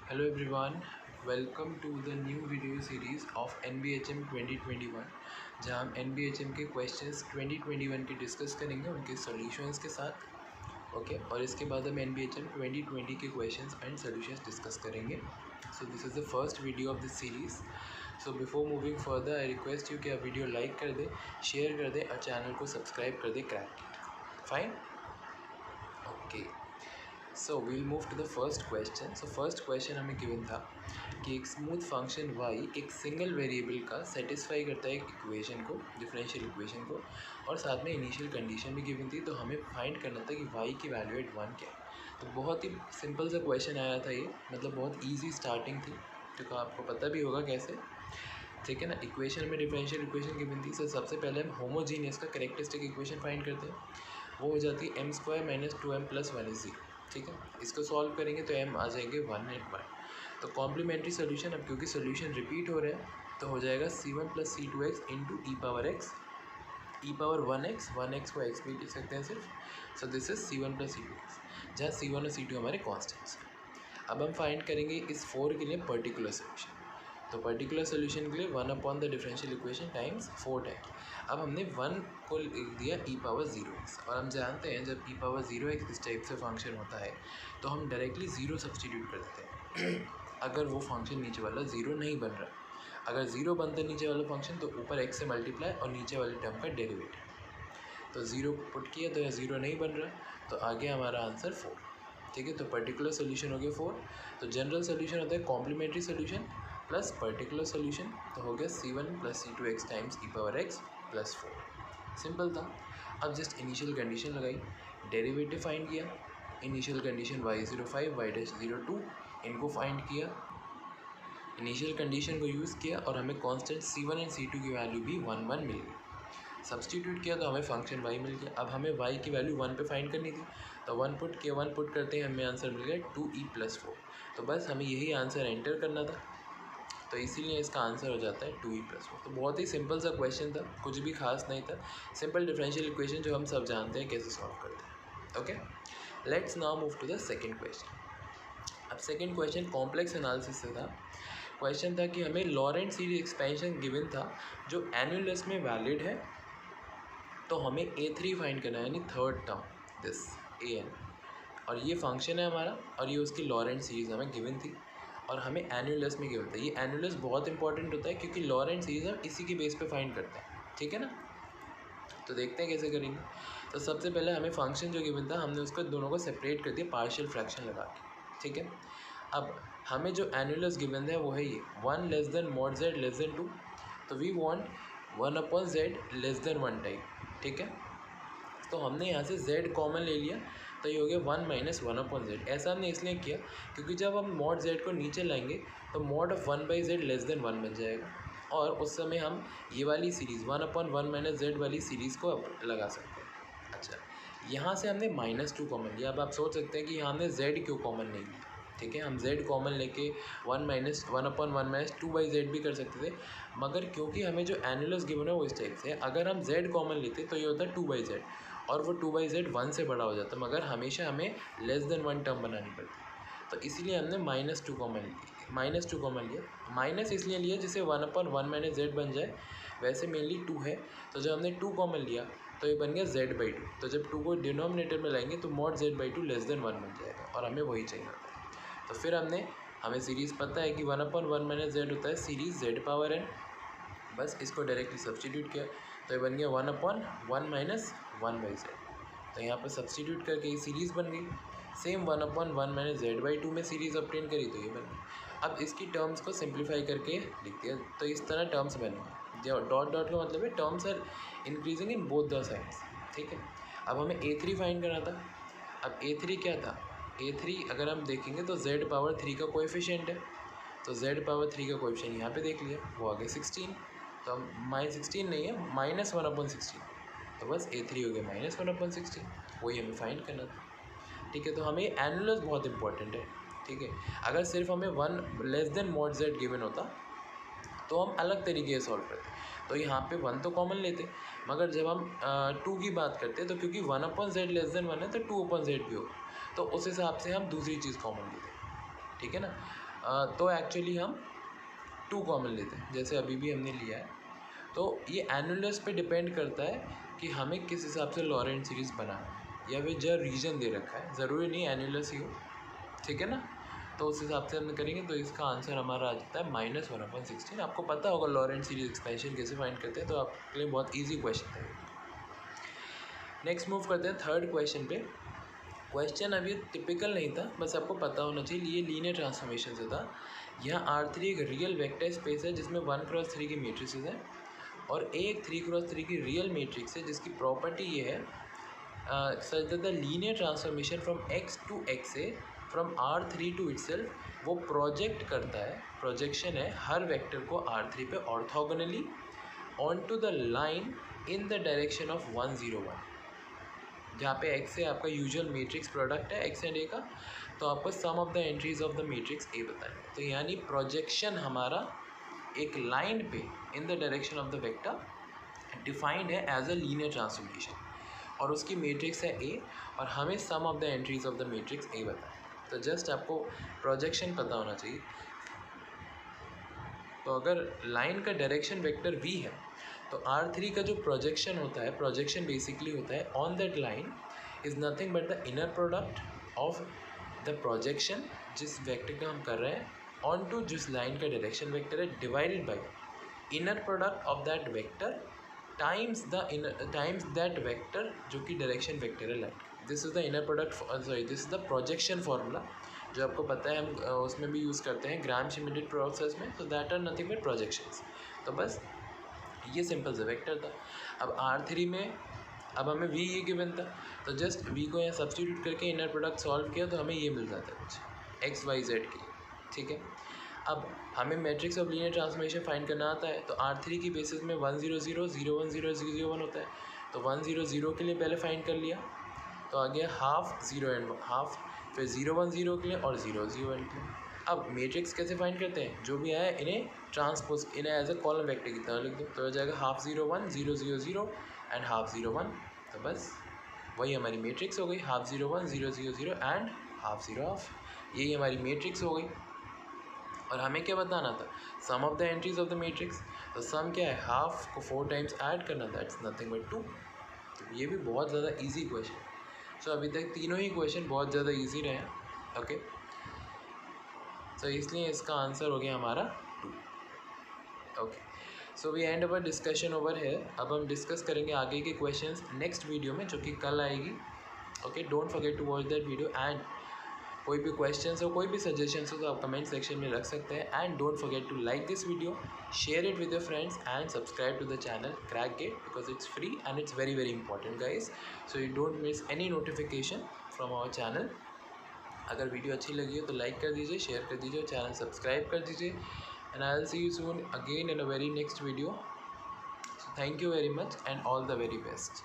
Hello everyone, welcome to the new video series of NBHM 2021 जहां हम NBHM के questions 2021 के डिस्कस करेंगे उनके सॉल्यूशंस के साथ। ओके और इसके बाद हम NBHM 2020 के क्वेश्चंस एंड सॉल्यूशंस डिस्कस करेंगे। So this is the first video of this series. So before moving further I request you कि आप वीडियो लाइक कर दें, शेयर कर दें और चैनल को सब्सक्राइब कर दें crack kit. Fine, okay. So we'll move to the first question. So first question हमें गिवन था कि एक स्मूथ फंक्शन y एक सिंगल वेरिएबल का सेटिस्फाई करता है एक इक्वेशन को, डिफरेंशियल इक्वेशन को, और साथ में इनिशियल कंडीशन भी गिवन थी। तो हमें फाइंड करना था कि y की वैल्यू एट 1 क्या है। तो बहुत ही सिंपल सा क्वेश्चन आया था ये, मतलब बहुत ईजी स्टार्टिंग थी, क्योंकि आपको पता भी होगा कैसे, ठीक है ना। इक्वेशन में डिफरेंशियल इक्वेशन गिवन थी। सो सबसे पहले हम होमोजीनियस का कैरेक्टरिस्टिक इक्वेशन फाइंड करते हैं। वो हो जाती है m² - 2m + 1 = 0, ठीक है। इसको सॉल्व करेंगे तो m आ जाएंगे 1 एंड 1। तो कॉम्प्लीमेंट्री सोल्यूशन, अब क्योंकि सोल्यूशन रिपीट हो रहा है तो हो जाएगा c1 + c2x × e⁻x, e⁻1x, 1x को x भी लिख सकते हैं सिर्फ। So this is c1 + c2x, जहाँ c1 और c2 हमारे कॉन्स्टेंट्स हैं। अब हम फाइंड करेंगे इस 4 के लिए पर्टिकुलर सोल्यूशन। तो पर्टिकुलर सोल्यूशन के लिए 1 / डिफरेंशियल इक्वेशन टाइम्स 4 टाइम्स। अब हमने 1 को लिख दिया e⁻0x, और हम जानते हैं जब e⁻0x इस टाइप से फंक्शन होता है तो हम डायरेक्टली 0 सब्सटीट्यूट कर देते हैं अगर वो फंक्शन नीचे वाला 0 नहीं बन रहा। अगर 0 बनता है नीचे वाला फंक्शन तो ऊपर x से मल्टीप्लाई और नीचे वाले टर्म का डेरिवेटिव। तो 0 पुट किया तो 0 नहीं बन रहा, तो आगे हमारा आंसर 4, ठीक है। तो पर्टिकुलर सोल्यूशन हो गया 4। तो जनरल सोल्यूशन होता है complementary solution plus particular solution, तो हो गया c1 + c2x times e⁻x + 4। Simple था। अब जस्ट इनिशियल कंडीशन लगाई, डेरिवेटिव फाइंड किया। इनिशियल कंडीशन y05 y'02 इनको फाइंड किया, इनिशियल कंडीशन को यूज़ किया और हमें कांस्टेंट c1 एंड c2 की वैल्यू भी 1 1 मिल गई। सब्सटीट्यूट किया तो हमें फंक्शन y मिल गया। अब हमें y की वैल्यू 1 पे फाइंड करनी थी, तो 1 पुट किया, 1 पुट करते हैं हमें आंसर मिल गया 2e + 4। तो बस हमें यही आंसर एंटर करना था, तो इसीलिए इसका आंसर हो जाता है 2e + 4। तो बहुत ही सिंपल सा क्वेश्चन था, कुछ भी खास नहीं था, सिंपल डिफरेंशियल इक्वेशन जो हम सब जानते हैं कैसे सॉल्व करते हैं। Okay, let's now move to the second question. अब सेकंड क्वेश्चन कॉम्प्लेक्स एनालिसिस से था। क्वेश्चन था कि हमें लॉरेंट सीरीज एक्सपेंशन गिवन था जो एनुलस में वैलिड है, तो हमें a3 फाइंड करना है, यानी थर्ड टर्म दिस an, और ये फंक्शन है हमारा और ये उसकी लॉरेंट सीरीज़ हमें गिवन थी और हमें एनुलस में गिवन था। ये एनुलस बहुत इंपॉर्टेंट होता है क्योंकि लॉरेंट सीरीज़ हम इसी के बेस पे फाइंड करते हैं, ठीक है ना। तो देखते हैं कैसे करेंगे। तो सबसे पहले हमें फंक्शन जो गिवन था हमने उसको दोनों को सेपरेट कर दिया पार्शियल फ्रैक्शन लगा के, ठीक है। अब हमें जो एनुलस गिवन है वो है ये 1 mod z <2। तो वी वांट 1/z < 1 टाइप, ठीक है। तो हमने यहाँ से z कॉमन ले लिया, तो ये हो गया 1 - 1/z। ऐसा हमने इसलिए किया क्योंकि जब हम mod z को नीचे लाएंगे तो mod ऑफ 1/z < 1 बन जाएगा, और उस समय हम ये वाली सीरीज़ 1/1 - z वाली सीरीज़ को अब लगा सकते हैं। अच्छा, यहाँ से हमने -2 कॉमन लिया। अब आप सोच सकते हैं कि यहाँ हमने z क्यों कॉमन नहीं लिया, ठीक है। हम z कॉमन लेके 1/1 - 2/z भी कर सकते थे, मगर क्योंकि हमें जो एनुलस गिवन है वो इस टाइप से है, अगर हम z कॉमन लेते तो ये होता है 2/z, और वो 2/z 1 से बड़ा हो जाता, मगर हमेशा हमें <1 टर्म बनानी पड़ती। तो इसीलिए हमने -2 कॉमन लिया। माइनस इसलिए लिया जिससे 1/1 - z बन जाए, वैसे मेनली 2 है, तो जब हमने 2 कॉमन लिया तो ये बन गया z/2। तो जब 2 को डिनोमिनेटर में लाएंगे तो mod z/2 <1 बन जाएगा, और हमें वही चाहिए होता है। तो फिर हमें सीरीज़ पता है कि 1/1 - z होता है सीरीज़ z⁻n, बस इसको डायरेक्टली सब्सटीट्यूट किया तो ये बन गया 1/1 - 1/z। तो यहाँ पर सब्सटीट्यूट करके ये सीरीज़ बन गई। सेम 1/1 - z/2 में सीरीज़ ऑब्टेन करी तो ये बन गई। अब इसकी टर्म्स को सिंप्लीफाई करके लिख दिया, तो इस तरह टर्म्स बनेंगे। जो डॉट डॉट का मतलब है terms are increasing in both the sides, ठीक है। अब हमें a3 फाइंड करना था। अब a3 क्या था, a3 अगर हम देखेंगे तो z⁻3 का कोएफिशिएंट है, तो z⁻3 का कोएफिशिएंट यहाँ पे देख लिया, वो आ गया 16। तो हम -16 नहीं है, -1/16, तो बस a3 हो गया -1/16, वही हमें फाइंड करना था, ठीक है। तो हमें एनुलस बहुत इंपॉर्टेंट है, ठीक है। अगर सिर्फ हमें 1 < mod z गिवन होता तो हम अलग तरीके से सॉल्व करते, तो यहाँ पे 1 तो कॉमन लेते, मगर जब हम 2 की बात करते तो क्योंकि 1/z < 1 है तो 2/z भी होगा, तो उस हिसाब से हम दूसरी चीज़ कॉमन लेते, ठीक है ना। तो एक्चुअली हम 2 कॉमन लेते हैं, जैसे अभी भी हमने लिया है। तो ये एनुलस पे डिपेंड करता है कि हमें किस हिसाब से लॉरेंट सीरीज़ बनाना है, या फिर जो रीजन दे रखा है, ज़रूरी नहीं एनुलस ही हो, ठीक है ना। तो उस हिसाब से हम करेंगे, तो इसका आंसर हमारा आ जाता है -1/16। आपको पता होगा लॉरेंट सीरीज एक्सपेंशन कैसे फाइंड करते हैं, तो आपके लिए बहुत ईजी क्वेश्चन है। नेक्स्ट मूव करते हैं थर्ड क्वेश्चन पे। क्वेश्चन अभी टिपिकल नहीं था, बस आपको पता होना चाहिए, ये लीनियर ट्रांसफॉर्मेशन से था। यहाँ R3 एक रियल वेक्टर स्पेस है जिसमें 1×3 की मैट्रिसेस हैं, और एक 3×3 की रियल मैट्रिक्स है जिसकी प्रॉपर्टी ये है such that the linear transformation from X to XA from R3 to itself वो प्रोजेक्ट करता है, प्रोजेक्शन है हर वेक्टर को R3 पे orthogonally on to the line in the direction of 101, जहाँ पे X से आपका यूजुअल मैट्रिक्स प्रोडक्ट है X एंड A का, तो आपको sum of the entries of the matrix A बताएंगे। तो यानी प्रोजेक्शन हमारा एक लाइन पे इन the direction of the vector defined है एज अ लीनियर ट्रांसफॉर्मेशन, और उसकी मैट्रिक्स है A, और हमें sum of the entries of the matrix A बताएं। तो जस्ट आपको प्रोजेक्शन पता होना चाहिए। तो अगर लाइन का डायरेक्शन वेक्टर V है, तो R3 का जो प्रोजेक्शन होता है, प्रोजेक्शन बेसिकली होता है on that line is nothing but the inner product of the projection जिस वेक्टर का हम कर रहे हैं ऑन टू जिस लाइन का डायरेक्शन वेक्टर है, divided by inner product of that vector times that vector जो कि डायरेक्शन वेक्टर है line. This is the inner product, sorry this is the projection formula, जो आपको पता है हम उसमें भी यूज़ करते हैं ग्राम-श्मिट प्रोसेस में। तो that are nothing but projections. तो बस ये सिंपल सा वेक्टर था। अब R3 में अब हमें V ये गिवन था, तो जस्ट V को यहाँ सब्स्टिट्यूट करके इनर प्रोडक्ट सॉल्व किया तो हमें ये मिल जाता है कुछ x y z के, ठीक है। अब हमें matrix of linear transformation find करना आता है, तो R3 की बेसिस में 1 0 0 0 1 0 0 1 होता है, तो 1 0 0 के लिए पहले फाइंड कर लिया, तो आ गया हाफ 0 एंड हाफ, फिर 0 1 0 के लिए और 0 0 1 के लिए। अब मैट्रिक्स कैसे फाइंड करते हैं, जो भी आया इन्हें ट्रांसपोज, इन्हें एज अ कॉलम वेक्टर की तरह लिख दो, तो हो जाएगा हाफ 0 1 0 0 0 एंड हाफ 0 1। तो बस वही हमारी मैट्रिक्स हो गई, हाफ 0 1 0 0 0 एंड हाफ 0 हाफ, यही हमारी मैट्रिक्स हो गई। और हमें क्या बताना था, sum of the entries of the matrix. तो सम क्या है, हाफ को 4 टाइम्स ऐड करना, दैट्स नथिंग बट 2। तो ये भी बहुत ज़्यादा इजी क्वेश्चन है। सो अभी तक तीनों ही क्वेश्चन बहुत ज़्यादा इजी रहे हैं, ओके। सो इसलिए इसका आंसर हो गया हमारा 2, okay. So we end our discussion over है। अब हम डिस्कस करेंगे आगे के क्वेश्चंस नेक्स्ट वीडियो में, जो कि कल आएगी, okay. Don't forget to watch that video, and कोई भी क्वेश्चंस हो, कोई भी सजेशंस हो, तो आप कमेंट सेक्शन में रख सकते हैं। And don't forget to like this video, share it with your friends and subscribe to the channel Crack GATE, because it's free and it's very very important guys. So you don't miss any notification from our channel. अगर video अच्छी लगी हो तो like कर दीजिए, share कर दीजिए, channel subscribe कर दीजिए, and I will see you soon again in a very next video. So thank you very much and all the very best.